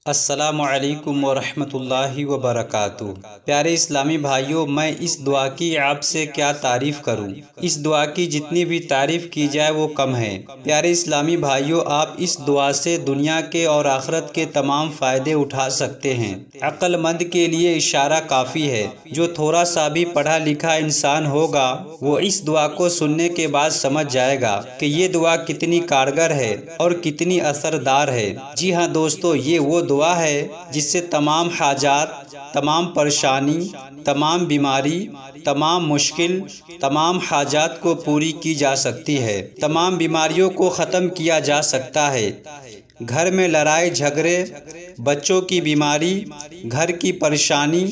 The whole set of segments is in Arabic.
السلام علیکم ورحمۃ اللہ وبرکاتہ۔ پیارے اسلامی بھائیوں، میں اس دعا کی آپ سے کیا تعریف کروں۔ اس دعا کی جتنی بھی تعریف کی جائے وہ کم ہے۔ پیارے اسلامی بھائیوں، آپ اس دعا سے دنیا کے اور آخرت کے تمام فائدے اٹھا سکتے ہیں۔ عقل مند کے لیے اشارہ کافی ہے۔ جو تھوڑا سا بھی پڑھا لکھا انسان ہوگا وہ اس دعا کو سننے کے بعد سمجھ جائے گا کہ یہ دعا کتنی کارگر ہے اور کتنی اثردار ہے۔ جی ہاں دوستو، یہ وہ دعا ہے جس سے تمام حاجات، تمام پریشانی، تمام بیماری، تمام مشکل، تمام حاجات کو پوری کی جا سکتی ہے۔ تمام بیماریوں کو ختم کیا جا سکتا ہے۔ گھر میں لڑائی جھگڑے، بچوں کی بیماری، گھر کی پریشانی،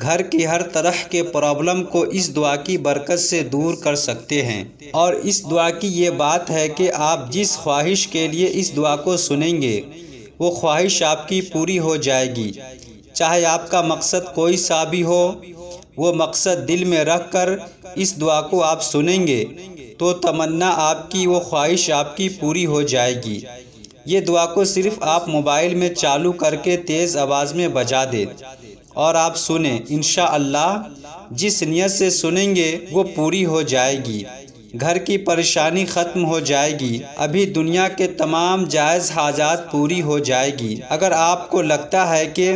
گھر کی ہر طرح کے پرابلم کو اس دعا کی برکت سے دور کر سکتے ہیں۔ اور اس دعا کی یہ بات ہے کہ آپ جس خواہش کے لیے اس دعا کو سنیں گے وہ خواہش آپ کی پوری ہو جائے گی۔ چاہے آپ کا مقصد کوئی سا بھی ہو، وہ مقصد دل میں رکھ کر اس دعا کو آپ سنیں گے تو تمنا آپ کی، وہ خواہش آپ کی پوری ہو جائے گی۔ یہ دعا کو صرف آپ موبائل میں چالو کر کے تیز آواز میں بجا دیں اور آپ سنیں۔ انشاءاللہ جس نیت سے سنیں گے وہ پوری ہو جائے گی۔ گھر کی پریشانی ختم ہو جائے گی۔ ابھی دنیا کے تمام جائز حاجات پوری ہو جائے گی۔ اگر آپ کو لگتا ہے کہ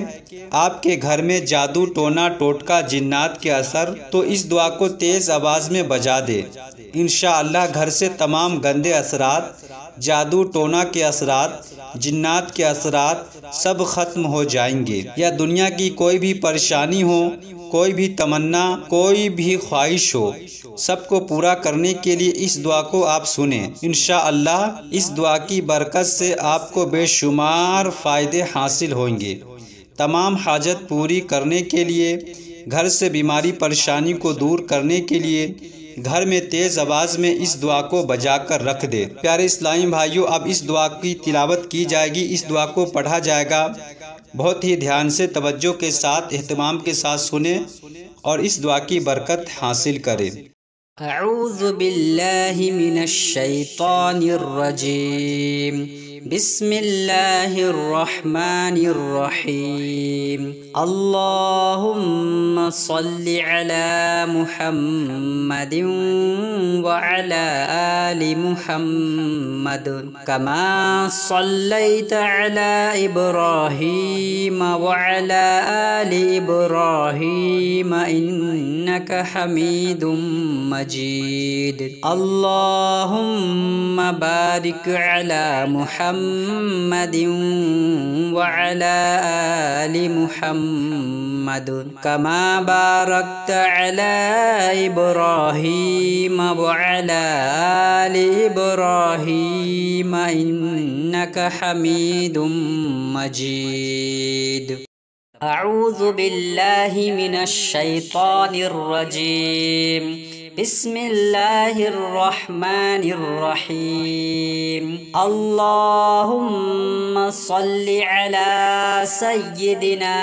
آپ کے گھر میں جادو ٹونا ٹوٹکا جنات کے اثر، تو اس دعا کو تیز آواز میں بجا دے۔ انشاءاللہ گھر سے تمام گندے اثرات، جادو ٹونا کے اثرات، جنات کے اثرات سب ختم ہو جائیں گے۔ یا دنیا کی کوئی بھی پریشانی ہو، کوئی بھی تمنا، کوئی بھی خواہش ہو، سب کو پورا کرنے کے لیے اس دعا کو آپ سنیں۔ انشاءاللہ اس دعا کی برکت سے آپ کو بے شمار فائدے حاصل ہوں گے۔ تمام حاجت پوری کرنے کے لیے، گھر سے بیماری پریشانی کو دور کرنے کے لیے گھر میں تیز آواز میں اس دعا کو بجا کر رکھ دے۔ پیارے اسلامی بھائیوں، اب اس دعا کی تلاوت کی جائے گی، اس دعا کو پڑھا جائے گا۔ بہت ہی دھیان سے، توجہ کے ساتھ، اہتمام کے ساتھ سنیں اور اس دعا کی برکت حاصل کریں۔ اعوذ باللہ من الشیطان الرجیم، بسم اللہ الرحمن الرحیم۔ اللہم صل علی محمد وعلی آل محمد کما صلیت علی ابراہیم وعلی آل ابراہیم انک حمید مجید۔ اللہم بارک علی محمد وعلی آل محمد کما بارکت علی ابراہیم وعلی آل ابراہیم انک حمید مجید۔ اعوذ باللہ من الشیطان الرجیم، بسم اللہ الرحمن الرحیم۔ اللہم صل علی سیدنا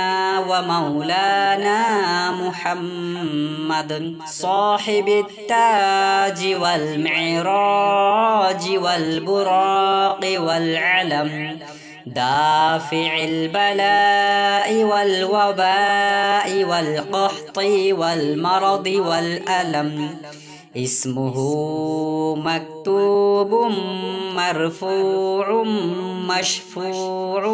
و مولانا محمد صاحب التاج والمعراج والبراق والعلم، دافع البلاء والوباء والقحط والمرض والألم، اسمه مكتوب مرفوع مشفوع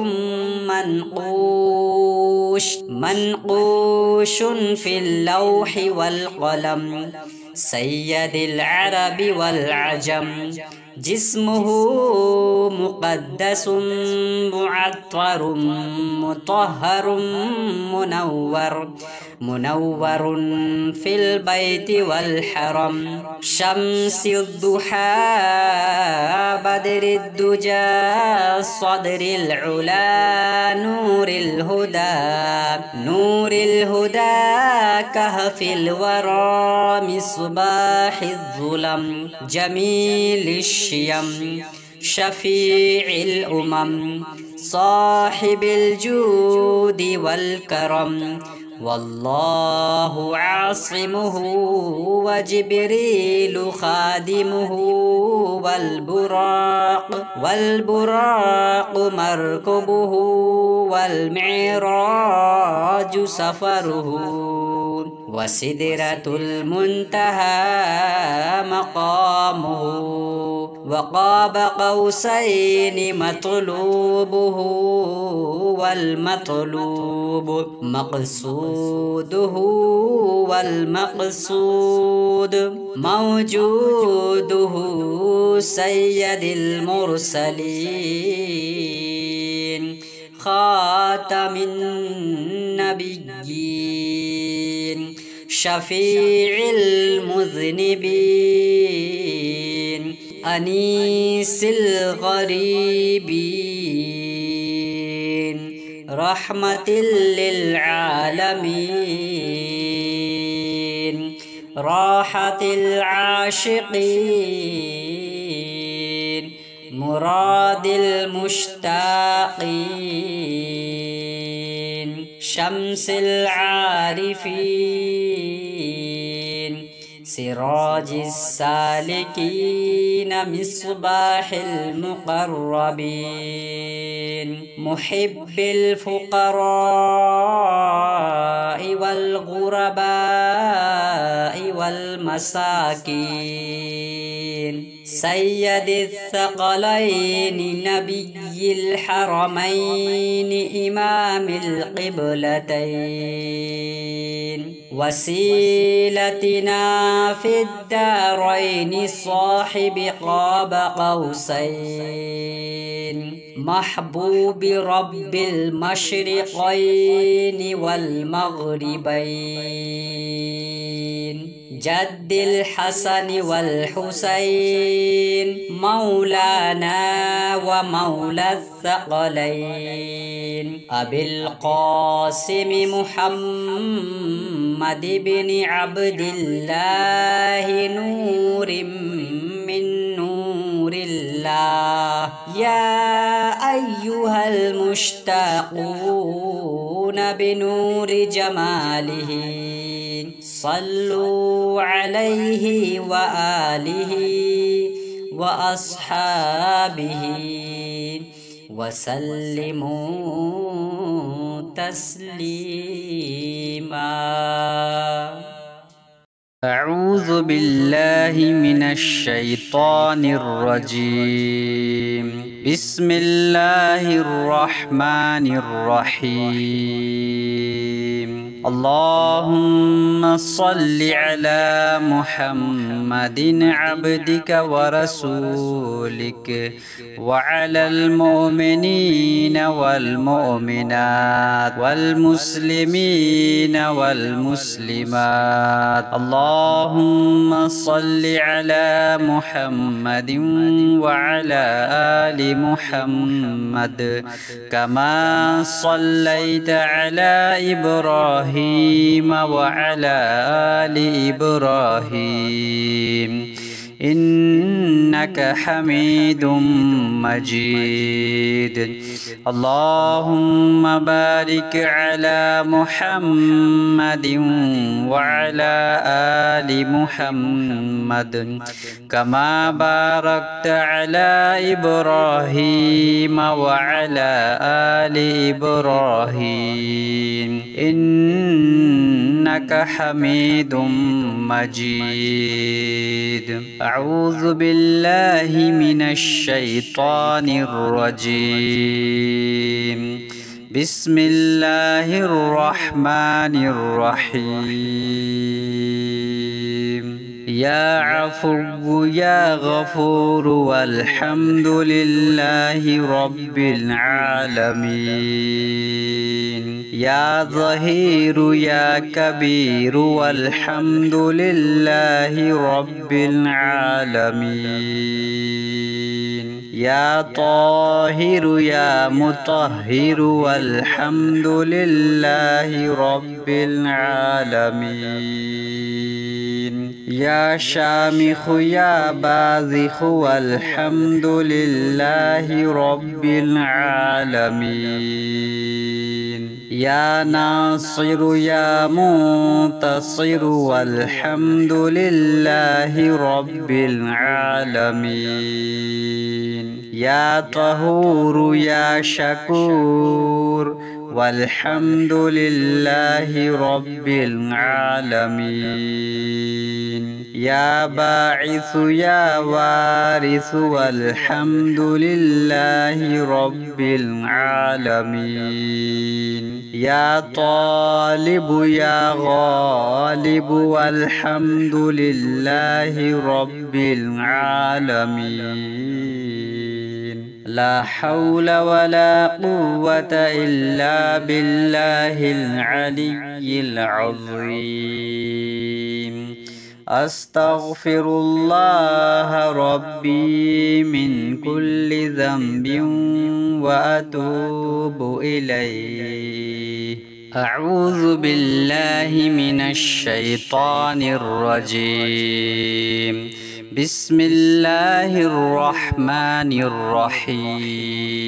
منقوش في اللوح والقلم، سيد العرب والعجم، جسمه مقدس معطر مطهر منور في البيت والحرم، شمس الضحى بدر الدجى صدر العلا نور الهدى كهف الورى مصباح الظلم، جميل الشيم شفيع الأمم، صاحب الجود والكرم، والله عاصمه وجبريل خادمه والبراق مركبه والمعراج سفره وسدرة المنتهى مقامه وقاب قوسين مطلوبه والمطلوب مقصوده والمقصود موجوده سيد المرسلين خاتم النبيين شفيع المذنبين أنيس الغريبين رحمة للعالمين راحة العاشقين مراد المشتاقين شمس العارفين سراج السالكين مصباح المقربين محب الفقراء والغرباء والمساكين سيد الثقلين نبي الحرمين إمام القبلتين وسيلتنا في الدارين صاحب قاب قوسين محبوب رب المشرقين والمغربين جد الحسن والحسين مولانا ومولى الثقلين أبي القاسم محمد بن عبد الله نور من نور الله يا أيها المشتاقون بنور جماله صلوا عليه وآله وأصحابه وسلموا تسليما. أعوذ بالله من الشيطان الرجيم. بسم الله الرحمن الرحيم. اللهم صل على محمد عبدك ورسولك وعلى المؤمنين والمؤمنات والمسلمين والمسلمات. اللهم صل على محمد وعلى آل محمد كما صليت على إبراهيم وعلى آل إبراهيم إنك حميد مجيد. اللهم بارك على محمد وعلى آل محمد كما باركت على إبراهيم وعلى آل إبراهيم إنك حميد مجيد. أعوذ بالله من الشيطان الرجيم. بسم الله الرحمن الرحيم. يا عفو يا غفور والحمد لله رب العالمين. يا ظهير يا كبير والحمد لله رب العالمين. يا طاهر يا مطهر والحمد لله رب العالمين. يا شامخ يا باذخ والحمد لله رب العالمين. يا ناصر يا منتصر والحمد لله رب العالمين يا طهور يا شكور والحمد لله رب العالمين يا باعث يا وارث والحمد لله رب العالمين يا طالب يا غالب والحمد لله رب العالمين لا حول ولا قوة إلا بالله العلي العظيم أستغفر الله ربي من كل ذنب وأتوب إليه أعوذ بالله من الشيطان الرجيم بسم الله الرحمن الرحيم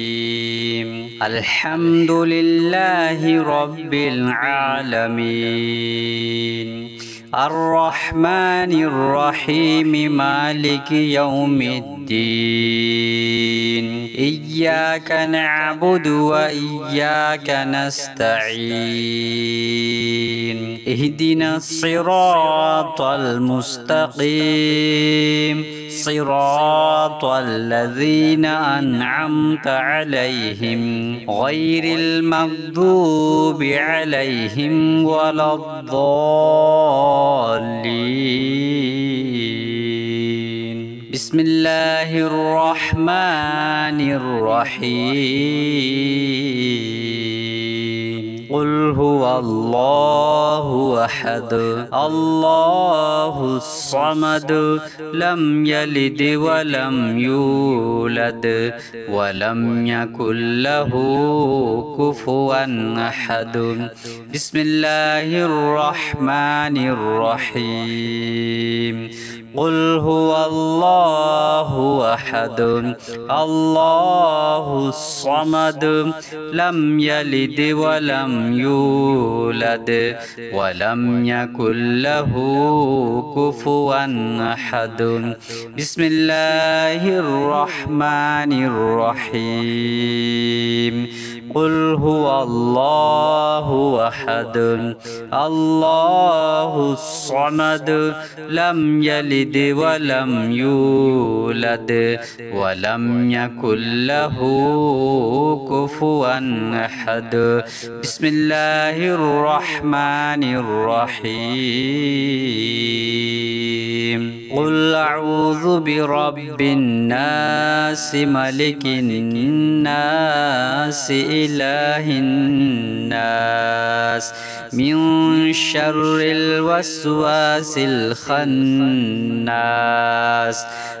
الحمد لله رب العالمين الرحمن الرحيم مالك يوم الدين إياك نعبد وإياك نستعين اهدنا الصراط المستقيم صراط الذين أنعمت عليهم غير المغضوب عليهم ولا الضالين بسم الله الرحمن الرحيم قل هو الله أحد الله الصمد لم يلد ولم يولد ولم يكن له كفوا أحد بسم الله الرحمن الرحيم قل هو الله أحد الله الصمد لم يلد ولم يولد ولم يكن له كفوا أحد بسم الله الرحمن الرحيم قل هو الله أحد الله الصمد لم يلد ولم يولد ولم يكن له كفوا أحد بسم الله الرحمن الرحيم قل أعوذ برب الناس ملك الناس إله الناس من شر الوسواس الخناس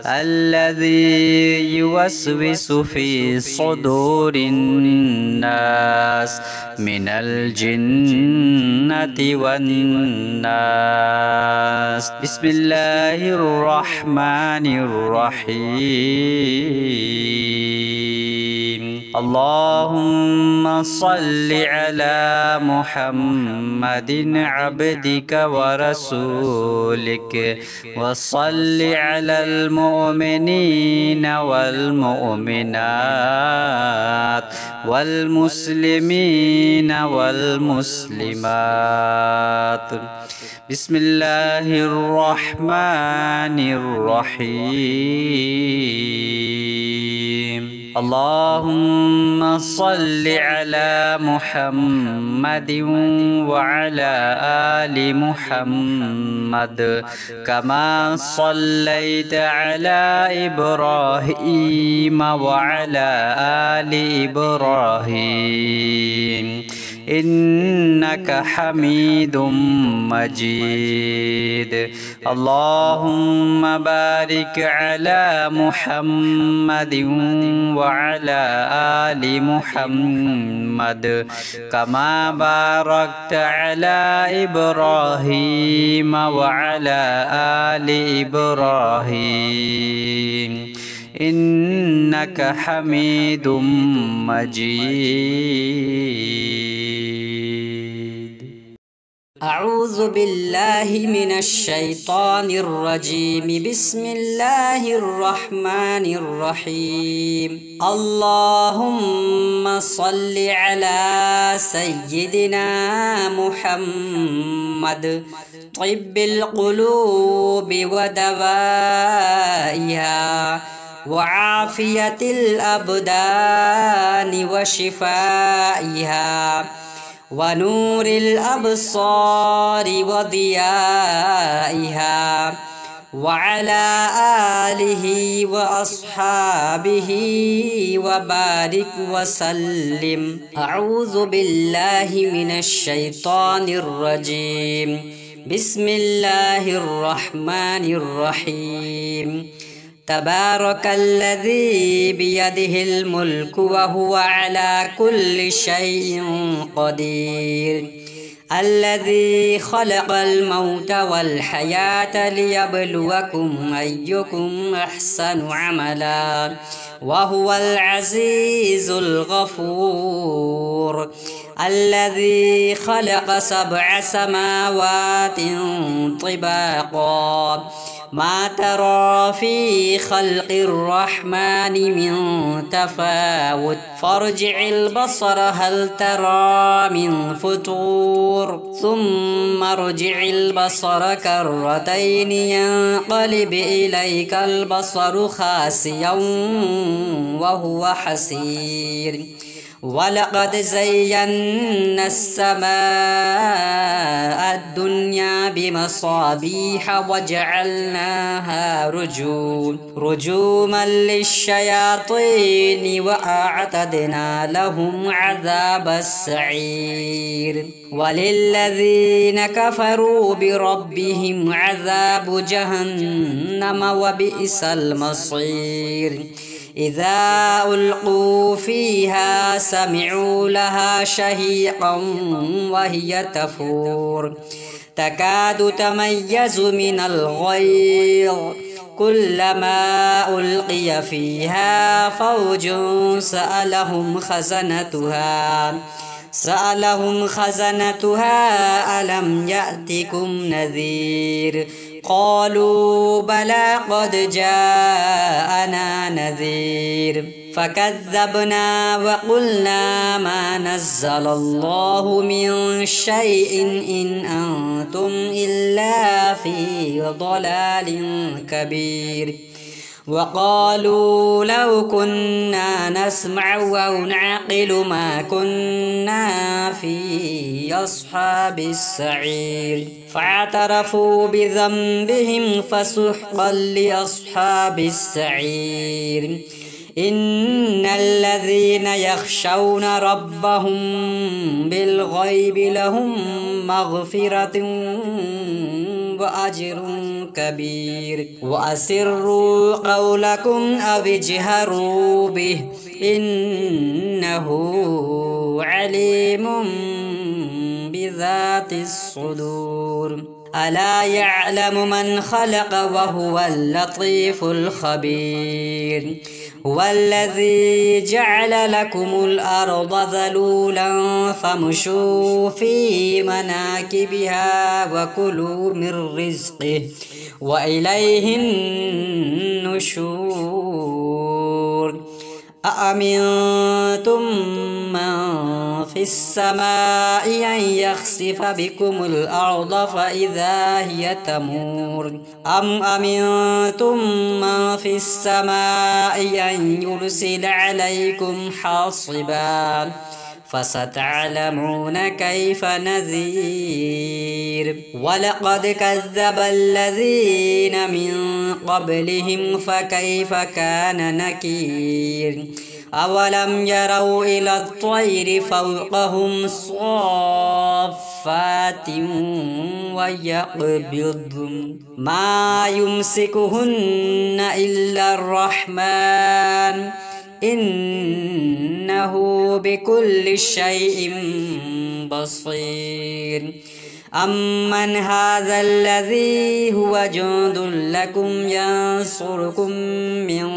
الذي يوسوس في صدور الناس من الجنة والناس بسم الله الرحمن الرحيم اللهم صل على محمد عبدك ورسولك وصل على المؤمنين والمؤمنات والمسلمين والمسلمات بسم الله الرحمن الرحيم اللهم صل على محمد وعلى آل محمد كما صليت على إبراهيم وعلى آل إبراهيم إنك حميد مجيد اللهم بارك على محمد وعلى آل محمد كما باركت على إبراهيم وعلى آل إبراهيم إنك حميد مجيد أعوذ بالله من الشيطان الرجيم. بسم الله الرحمن الرحيم. اللهم صل على سيدنا محمد طب القلوب ودوائها وعافية الأبدان وشفائها ونور الأبصار وضيائها وعلى آله وأصحابه وبارك وسلم. أعوذ بالله من الشيطان الرجيم. بسم الله الرحمن الرحيم. تبارك الذي بيده الملك وهو على كل شيء قدير. الذي خلق الموت والحياة ليبلوكم أيكم أحسن عملا وهو العزيز الغفور. الذي خلق 7 سماوات طباقا ما ترى في خلق الرحمن من تفاوت فارجع البصر هل ترى من فطور ثم ارجع البصر كرتين ينقلب إليك البصر خاسئا وهو حسير. ولقد زينا السماء الدنيا بمصابيح وجعلناها رجوما للشياطين وأعتدنا لهم عذاب السعير. وللذين كفروا بربهم عذاب جهنم وبئس المصير. إذا ألقوا فيها سمعوا لها شهيقا وهي تفور تكاد تميز من الغيظ كلما ألقي فيها فوج سألهم خزنتها ألم يأتكم نذير قالوا بلى قد جاءنا نذير فكذبنا وقلنا ما نزل الله من شيء إن أنتم إلا في ضلال كبير. وقالوا لو كنا نسمع أو نعقل ما كنا في أصحاب السعير فاعترفوا بذنبهم فسحقا لأصحاب السعير. إن الذين يخشون ربهم بالغيب لهم مغفرة وأجر كبير. وأسروا قولكم أو اجهروا به إنه عليم بذات الصدور. ألا يعلم من خلق وهو اللطيف الخبير. هو الذي جعل لكم الأرض ذلولا فامشوا في مناكبها وكلوا من رزقه وإليه النشور. أأمنتم من في السماء أن يخسف بكم الأرض فإذا هي تمور أم أمنتم من في السماء أن يرسل عليكم حاصبا فستعلمون كيف نذير. ولقد كذب الذين من قبلهم فكيف كان نكير. أولم يروا إلى الطير فوقهم صافات ويقبضن ما يمسكهن إلا الرحمن إنه بكل شيء بصير. أمن هذا الذي هو جند لكم ينصركم من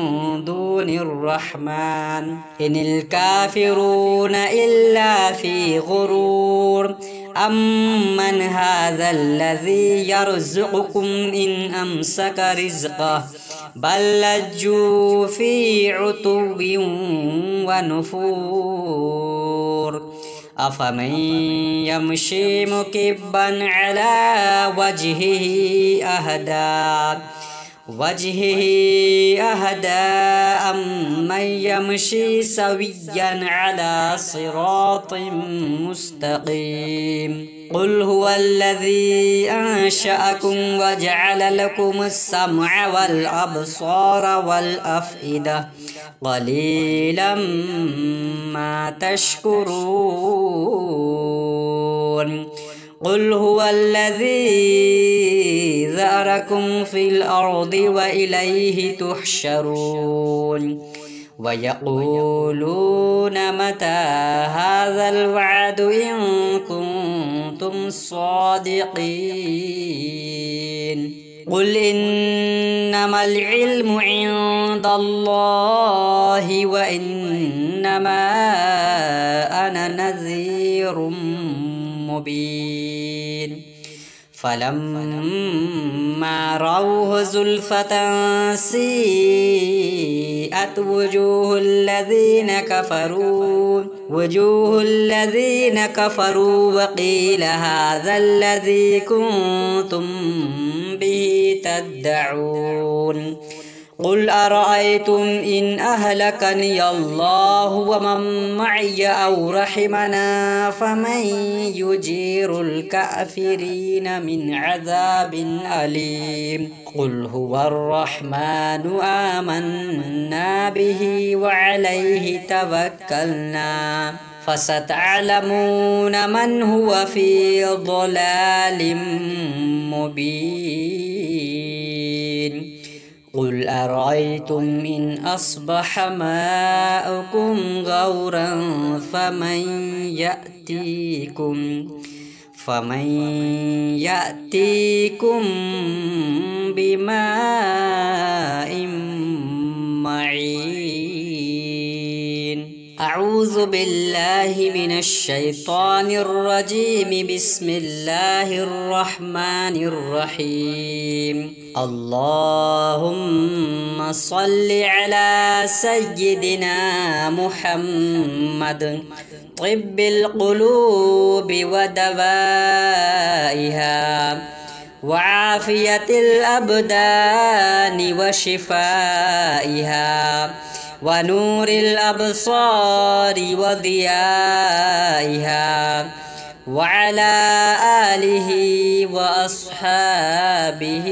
دون الرحمن إن الكافرون إلا في غرور. أمن هذا الذي يرزقكم إن أمسك رزقه بل لجوا في عتو ونفور أفمن يمشي مكبا على وجهه أهدى أمن يمشي سويا على صراط مستقيم قل هو الذي أنشأكم وجعل لكم السمع والأبصار والأفئدة قليلا ما تشكرون قل هو الذي ذرأكم في الأرض وإليه تحشرون ويقولون متى هذا الوعد إن كنتم صادقين قل إنما العلم عند الله وإنما أنا نذير مبين فلما رأوه زلفة سيئت وجوه الذين كفروا وقيل هذا الذي كنتم به تدعون قل أرأيتم إن أهلكني الله ومن معي أو رحمنا فمن يجير الكافرين من عذاب أليم قل هو الرحمن آمنا به وعليه توكلنا فستعلمون من هو في ضلال مبين قل أرأيتم إن أصبح ماؤكم غورا فمن يأتيكم بماء معين أعوذ بالله من الشيطان الرجيم بسم الله الرحمن الرحيم اللهم صل على سيدنا محمد طب القلوب ودوائها وعافية الأبدان وشفائها ونور الأبصار وضيائها وعلى آله وأصحابه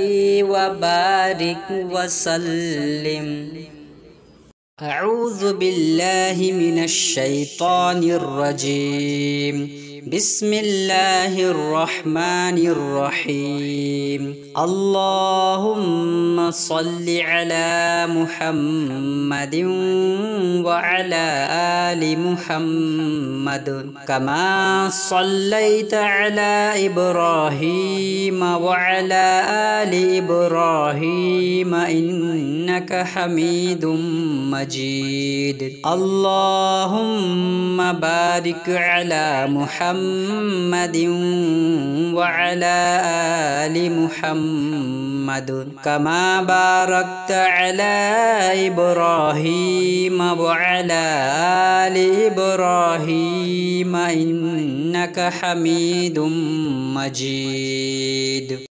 وبارك وسلم. أعوذ بالله من الشيطان الرجيم. بسم الله الرحمن الرحيم. اللهم صل على محمد وعلى آل محمد كما صليت على إبراهيم وعلى آل إبراهيم إنك حميد مجيد. اللهم بارك على محمد وعلى آل محمد كما باركت على إبراهيم وعلى آل إبراهيم إنك حميد مجيد.